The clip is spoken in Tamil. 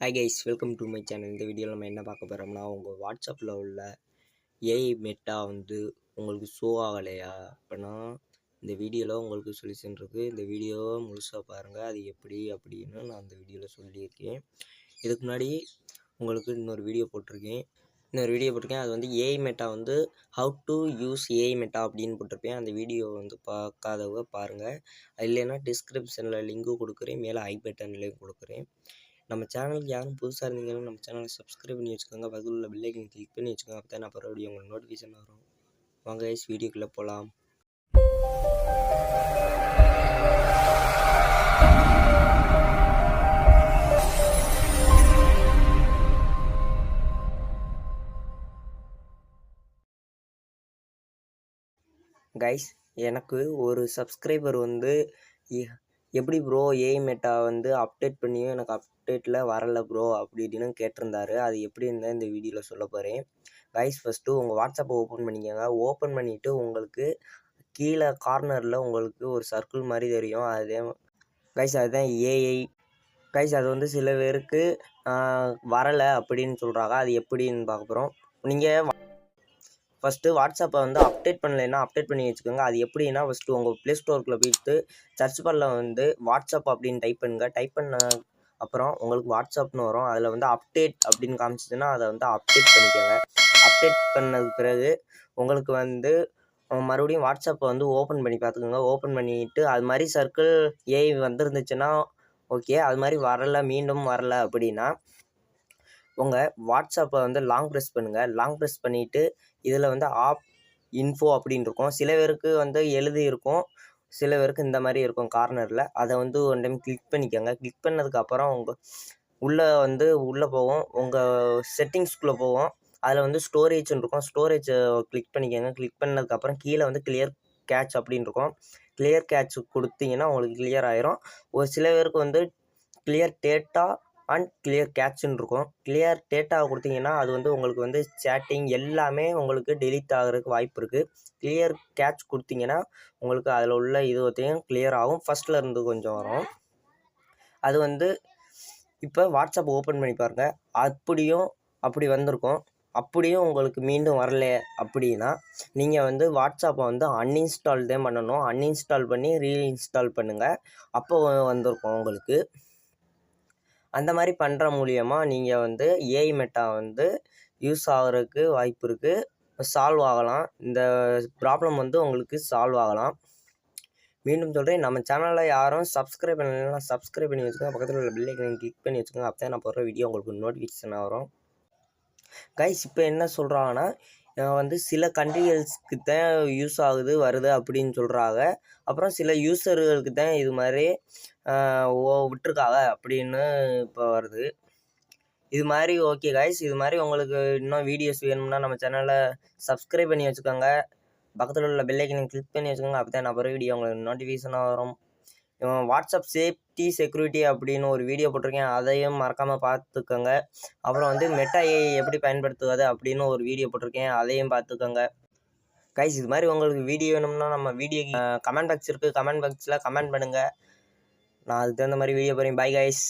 Hi guys, welcome to my channel. இந்த வீடியோவில் நம்ம என்ன பார்க்க போகிறோம்னா, உங்கள் வாட்ஸ்அப்பில் உள்ள ஏஐ மெட்டா உங்களுக்கு ஷோ ஆகலையா அப்படின்னா இந்த வீடியோவில் உங்களுக்கு சொல்யூஷன் இருக்குது. இந்த வீடியோவை முழுசாக பாருங்கள், அது எப்படி அப்படின்னு நான் அந்த வீடியோவில் சொல்லியிருக்கேன். இதுக்கு முன்னாடி உங்களுக்கு இன்னொரு வீடியோ போட்டிருக்கேன். அது வந்து AI meta how to use AI meta அப்படின்னு போட்டிருப்பேன். அந்த வீடியோ பார்க்காதவங்க பாருங்கள். அது இல்லைன்னா டிஸ்கிரிப்ஷனில் லிங்க்கும் கொடுக்குறேன், மேலே ஐ பட்டன்லேயும் கொடுக்குறேன். நம்ம சேனலுக்கு யாரும் புதுசாக இருந்தீங்கன்னா நம்ம சேனலை சப்ஸ்கிரைப் பண்ணி வச்சுக்கோங்க. பக்கத்தில் உள்ள பெல் ஐக்கன் கிளிக் பண்ணி வச்சுக்கோங்க. அப்போ தான் நான் போகிற வீடியோ உங்களுக்கு நோட்டிஃபிகேஷன் வரும். வாங்க கைஸ், வீடியோக்குள்ளே போகலாம். கைஸ், எனக்கு ஒரு சப்ஸ்கிரைபர் எப்படி ப்ரோ ஏஐ மெட்டா அப்டேட் பண்ணியும் எனக்கு அப்டேட்டில் வரலை ப்ரோ அப்படின்னு கேட்டிருந்தாரு. அது எப்படி இருந்தால் இந்த வீடியோவில் சொல்ல போகிறேன். கைஸ், ஃபஸ்ட்டு உங்கள் வாட்ஸ்அப்பை ஓப்பன் பண்ணிக்கோங்க. ஓப்பன் பண்ணிவிட்டு உங்களுக்கு கீழே கார்னரில் உங்களுக்கு ஒரு சர்க்கிள் மாதிரி தெரியும். அதுதான் ஏஐ. கைஸ், அது சில பேருக்கு வரலை அப்படின்னு சொல்கிறாங்க. அது எப்படின்னு பார்க்க போகிறோம். நீங்கள் ஃபஸ்ட்டு வாட்ஸ்அப்பை அப்டேட் பண்ணலைன்னா அப்டேட் பண்ணி வச்சுக்கோங்க. அது எப்படின்னா, ஃபஸ்ட்டு உங்கள் ப்ளே ஸ்டோருக்குள்ளே போயிட்டு சர்ச் பாரில் வாட்ஸ்அப் அப்படின்னு டைப் பண்ணுங்கள். டைப் பண்ண அப்புறம் உங்களுக்கு வாட்ஸ்அப்னு வரும். அதில் அப்டேட் அப்படின்னு காமிச்சிதுன்னா அதை அப்டேட் பண்ணிக்கோங்க. அப்டேட் பண்ணதுக்கு பிறகு உங்களுக்கு மறுபடியும் வாட்ஸ்அப்பை ஓப்பன் பண்ணி பார்த்துக்கோங்க. ஓப்பன் பண்ணிவிட்டு அது மாதிரி சர்க்கிள் ஏஐ வந்துருந்துச்சுன்னா ஓகே. அது மாதிரி மீண்டும் வரலை அப்படின்னா உங்கள் வாட்ஸ்அப்பை லாங் ப்ரெஸ் பண்ணுங்கள். லாங் ப்ரெஸ் பண்ணிவிட்டு இதில் ஆப் இன்ஃபோ அப்படின்னு இருக்கும். சில பேருக்கு எழுதி இருக்கும், சில பேருக்கு இந்த மாதிரி இருக்கும் கார்னரில். அதை ஒன் டைம் கிளிக் பண்ணிக்கோங்க. கிளிக் பண்ணதுக்கப்புறம் உள்ளே போவோம். உங்கள் செட்டிங்ஸ்குள்ளே போவோம். அதில் ஸ்டோரேஜ்னு இருக்கும். ஸ்டோரேஜை கிளிக் பண்ணிக்கோங்க. கிளிக் பண்ணதுக்கப்புறம் கீழே கிளியர் கேட்ச் அப்படின்னு இருக்கும். கிளியர் கேட்ச் கொடுத்தீங்கன்னா உங்களுக்கு கிளியர் ஆயிரும். ஒரு சில பேருக்கு கிளியர் டேட்டா அண்ட் கிளியர் கேட்ச்னு இருக்கும். கிளியர் டேட்டாவை கொடுத்தீங்கன்னா அது உங்களுக்கு சேட்டிங் எல்லாமே உங்களுக்கு டெலீட் ஆகிறதுக்கு வாய்ப்பு இருக்குது. கிளியர் கேட்ச் கொடுத்தீங்கன்னா உங்களுக்கு அதில் உள்ள இதுவத்தையும் கிளியர் ஆகும். ஃபஸ்ட்டில் இருந்து கொஞ்சம் வரும். அது இப்போ வாட்ஸ்அப் ஓப்பன் பண்ணி பாருங்கள். அப்படி வந்திருக்கும். அப்படியும் உங்களுக்கு மீண்டும் வரல அப்படின்னா நீங்கள் வாட்ஸ்அப்பை அன்இன்ஸ்டால் தான் பண்ணணும். அன்இன்ஸ்டால் பண்ணி ரீஇன்ஸ்டால் பண்ணுங்கள். அப்போ வந்திருக்கும் உங்களுக்கு. அந்த மாதிரி பண்ணுற மூலியமாக நீங்கள் ஏஐ மெட்டா யூஸ் ஆகிறதுக்கு வாய்ப்பு இருக்குது. சால்வ் ஆகலாம். இந்த ப்ராப்ளம் உங்களுக்கு சால்வ் ஆகலாம். மீண்டும் சொல்கிறேன், நம்ம சேனலில் யாரும் சப்ஸ்கிரைப் பண்ணலைன்னா சப்ஸ்கிரைப் பண்ணி வச்சுக்கோங்க. பக்கத்தில் உள்ள பெல் ஐக்கனை கிளிக் பண்ணி வச்சுக்கோங்க. அப்போ தான் நான் போடுற வீடியோ உங்களுக்கு நோட்டிஃபிகேஷன் வரும். கைஸ், இப்போ என்ன சொல்கிறாங்கன்னா சில கண்ட்ரிகளுக்கு தான் யூஸ் வருது அப்படின்னு சொல்கிறாங்க. அப்புறம் சில யூஸர்களுக்கு தான் இது மாதிரி விட்டுருக்காங்க அப்படின்னு இப்போ வருது. இது மாதிரி ஓகே கைஸ், இது மாதிரி உங்களுக்கு இன்னும் வீடியோஸ் வேணும்னா நம்ம சேனலை சப்ஸ்கிரைப் பண்ணி வச்சுக்கோங்க. பக்கத்தில் உள்ள பெல் ஐக்கனை கிளிக் பண்ணி வச்சுக்கோங்க. அப்போ தான் நான் போகிற வீடியோ உங்களுக்கு நோட்டிஃபிகேஷனாக வரும். வாட்ஸ்அப் சேஃப்டி செக்யூரிட்டி அப்படின்னு ஒரு வீடியோ போட்டிருக்கேன், அதையும் மறக்காமல் பார்த்துக்கோங்க. அப்புறம் மெட்டா ஏஐ எப்படி பயன்படுத்துவது அப்படின்னு ஒரு வீடியோ போட்டிருக்கேன், அதையும் பார்த்துக்கோங்க. கைஸ், இது மாதிரி உங்களுக்கு வீடியோ வேணும்னா நம்ம வீடியோ கமெண்ட் பாக்ஸ் இருக்குது. கமெண்ட் பாக்ஸில் கமெண்ட் பண்ணுங்கள். நான் அதுக்கு தகுந்த மாதிரி வீடியோ போகிறேன். Bye guys.